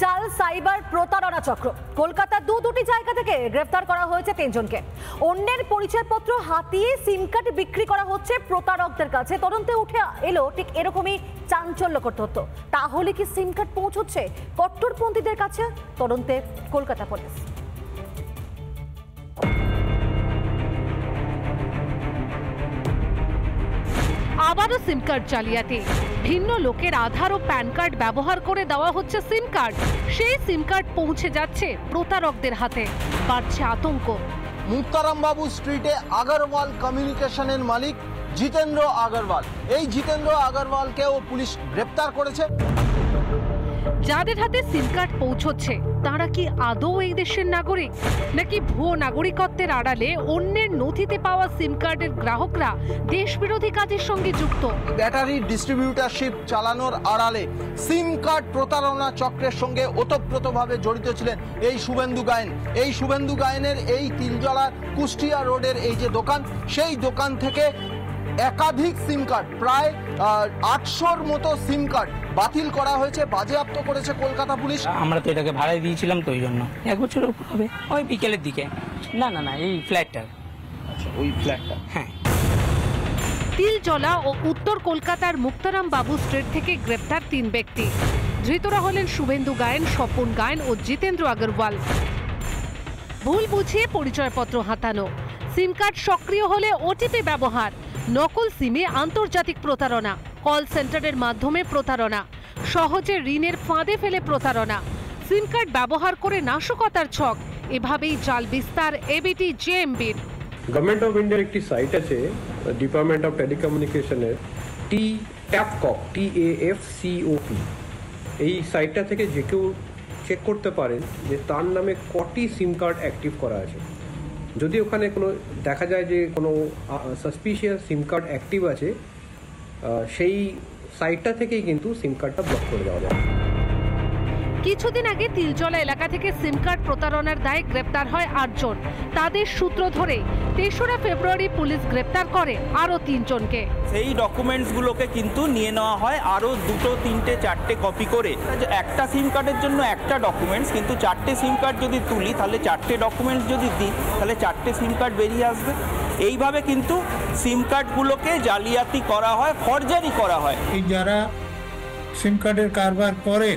চাল সাইবার প্রতারণা চক্র। কলকাতার দুটি জায়গা থেকে গ্রেফতার করা হয়েছে 3 জনকে। অন্যের পরিচয়পত্র হাতিয়ে সিম কার্ড বিক্রি করা হচ্ছে প্রতারকদের কাছে। তদন্তে উঠে এলো ঠিক এরকমই চাঞ্চল্যকর তথ্য। তাহলে কি সিম কার্ড পৌঁছচ্ছে কট্টরপন্থীদের কাছে? তদন্তে কলকাতা পুলিশ। আবারও সিম কার্ড জালিয়াতি। ভিন্ন লোকের আধার ও প্যান কার্ড ব্যবহার করে দেওয়া হচ্ছে সিম কার্ড। সেই সিম কার্ড পৌঁছে যাচ্ছে প্রতারকদের হাতে। বাড়ছে আতঙ্ক। মুক্তারাম বাবু স্ট্রিটে আগরওয়াল কমিউনিকেশনের মালিক জিতেন্দ্র আগরওয়াল, এই জিতেন্দ্র আগরওয়ালকেও পুলিশ গ্রেপ্তার করেছে। যাদের হাতে সিম কার্ড পৌঁছচ্ছে তারা কি আদৌ এই দেশের নাগরিক, নাকি ভুয়ো নাগরিকত্বের আড়ালে অন্যের নথিতে পাওয়া সিম কার্ডের গ্রাহকরা দেশবিরোধী কাজের সঙ্গে যুক্ত? ব্যাটারি ডিস্ট্রিবিউটারশিপ চালানোর আড়ালে সিম কার্ড প্রতারণা চক্রের সঙ্গে ওতপ্রোতভাবে জড়িত ছিলেন এই শুভেন্দু গায়েন। এই শুভেন্দু গায়েনের এই তিলজলা কুষ্টিয়া রোডের এই যে দোকান, সেই দোকান থেকে একাধিক সিম কার্ড, প্রায় 800-র মতো সিম কার্ড বাতিল করা হয়েছে, বাজেয়াপ্ত করেছে কলকাতা পুলিশ। আমরা তো এটাকে ভাড়ায় দিয়েছিলাম, তো ওই জন্য 1 বছর হবে, ওই বিকেলের দিকে। না এই ফ্ল্যাটটা। আচ্ছা, ওই ফ্ল্যাটটা। হ্যাঁ। তিলজলা ও উত্তর কলকাতার মুক্তারাম বাবু স্ট্রিট থেকে গ্রেপ্তার 3 ব্যক্তি। ধৃতরা হলেন শুভেন্দু গায়েন, স্বপন গায়েন ও জিতেন্দ্র আগরওয়াল। ভুল বুঝিয়ে পরিচয়পত্র হাতানো, সিম কার্ড সক্রিয় হলে ওটিপি ব্যবহার, নকল সিমে আন্তর্জাতিক প্রতারণা, কল সেন্টারের মাধ্যমে প্রতারণা, সহজে ঋণের ফাঁদে ফেলে প্রতারণা, সিম কার্ড ব্যবহার করে নাশকতার ছক। এভাবেই জাল বিস্তার এবিটি জেএমবির। গভর্নমেন্ট অফ ইন্ডিয়ার একটি সাইট আছে ডিপার্টমেন্ট অফ টেলিকমিউনিকেশনের, TAFCOP, TAFCOP। এই সাইটটা থেকে যে কেউ চেক করতে পারেন যে তার নামে কটি সিম কার্ড অ্যাক্টিভ করা আছে। যদি ওখানে কোনো দেখা যায় যে কোনো সাসপিশিয়াস সিম কার্ড অ্যাক্টিভ আছে, সেই সাইটটা থেকেই কিন্তু সিম কার্ডটা ব্লক করে দেওয়া যায়। কিছুদিন আগে তিলজলা এলাকা থেকে সিম কার্ড প্রতারণার দায়ে গ্রেপ্তার হয় 8 জন। তাদের সূত্র ধরে 3রা ফেব্রুয়ারি পুলিশ গ্রেপ্তার করে আরো 3 জনকে। সেই ডকুমেন্টসগুলোকে কিন্তু নিয়ে নেওয়া হয় আরো 2, 3, 4টে কপি করে। একটা সিম কার্ডের জন্য একটা ডকুমেন্টস, কিন্তু 4টে সিম কার্ড যদি তুলি তাহলে 4টে ডকুমেন্টস যদি দিই তাহলে 4টে সিম কার্ড বেরিয়ে আসবে। এইভাবে কিন্তু সিম কার্ডগুলোকে জালিয়াতি করা হয়, ফরজারি করা হয়। এই যারা সিম কার্ডের কারবার করে,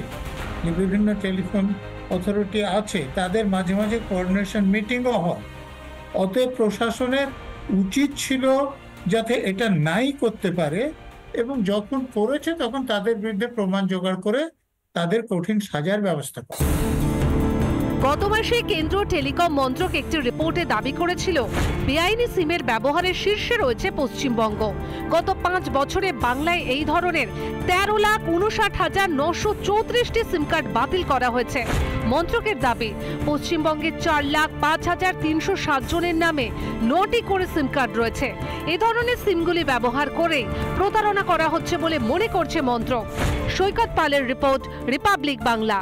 বিভিন্ন টেলিফোন অথরিটি আছে, তাদের মাঝে মাঝে কোঅর্ডিনেশন মিটিংও হয়। অতএব প্রশাসনের উচিত ছিল যাতে এটা নাই করতে পারে, এবং যখন করেছে তখন তাদের বিরুদ্ধে প্রমাণ জোগাড় করে তাদের কঠিন সাজার ব্যবস্থা করে। গত মাসে কেন্দ্রীয় টেলিকম মন্ত্রক একটি রিপোর্টে দাবি করেছিল বেআইনি সিমের ব্যবহারের শীর্ষে রয়েছে পশ্চিমবঙ্গ। গত 5 বছরে বাংলায় এই ধরনের 13,59,934টি সিম কার্ড বাতিল করা হয়েছে। মন্ত্রকের দাবি, পশ্চিমবঙ্গে 4,05,307 জনের নামে 9টি করে সিম কার্ড রয়েছে। এই ধরনের সিমগুলি ব্যবহার করে প্রতারণা করা হচ্ছে বলে মনে করছে মন্ত্রক। সৈকত পালের রিপোর্ট, রিপাবলিক বাংলা।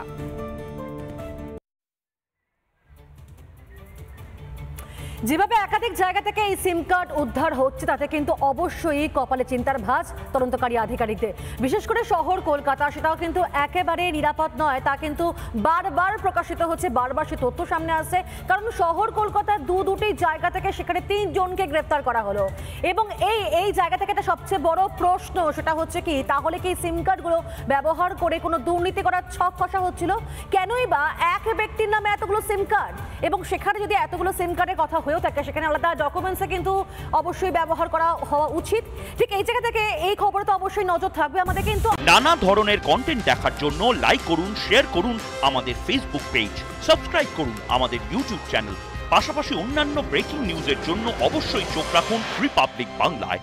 যেভাবে একাধিক জায়গা থেকে এই সিম কার্ড উদ্ধার হচ্ছে, তাতে কিন্তু অবশ্যই কপালে চিন্তার ভাঁজ তদন্তকারী আধিকারিকদের। বিশেষ করে শহর কলকাতা, সেটাও কিন্তু একেবারে নিরাপদ নয়, তা কিন্তু বারবার প্রকাশিত হচ্ছে, বারবার সে তথ্য সামনে আসছে। কারণ শহর কলকাতার দুটি জায়গা থেকে সেখানে 3 জনকে গ্রেফতার করা হলো। এবং এই জায়গা থেকে একটা সবচেয়ে বড় প্রশ্ন, সেটা হচ্ছে কি, তাহলে কি সিম কার্ডগুলো ব্যবহার করে কোনো দুর্নীতি করার ছক কষা হচ্ছিল? কেনই বা এক ব্যক্তির নামে এতগুলো সিম কার্ড? এবং সেখানে যদি এতগুলো সিম কার্ডের কথা হয়েও থাকে, সেখানে আলাদা ডকুমেন্টসে কিন্তু অবশ্যই ব্যবহার করা হওয়া উচিত। ঠিক এই জায়গা থেকে এই খবরে তো অবশ্যই নজর থাকবে আমাদের। কিন্তু নানা ধরনের কন্টেন্ট দেখার জন্য লাইক করুন, শেয়ার করুন আমাদের ফেসবুক পেজ, সাবস্ক্রাইব করুন আমাদের ইউটিউব চ্যানেল। পাশাপাশি অন্যান্য ব্রেকিং নিউজের জন্য অবশ্যই চোখ রাখুন রিপাবলিক বাংলায়।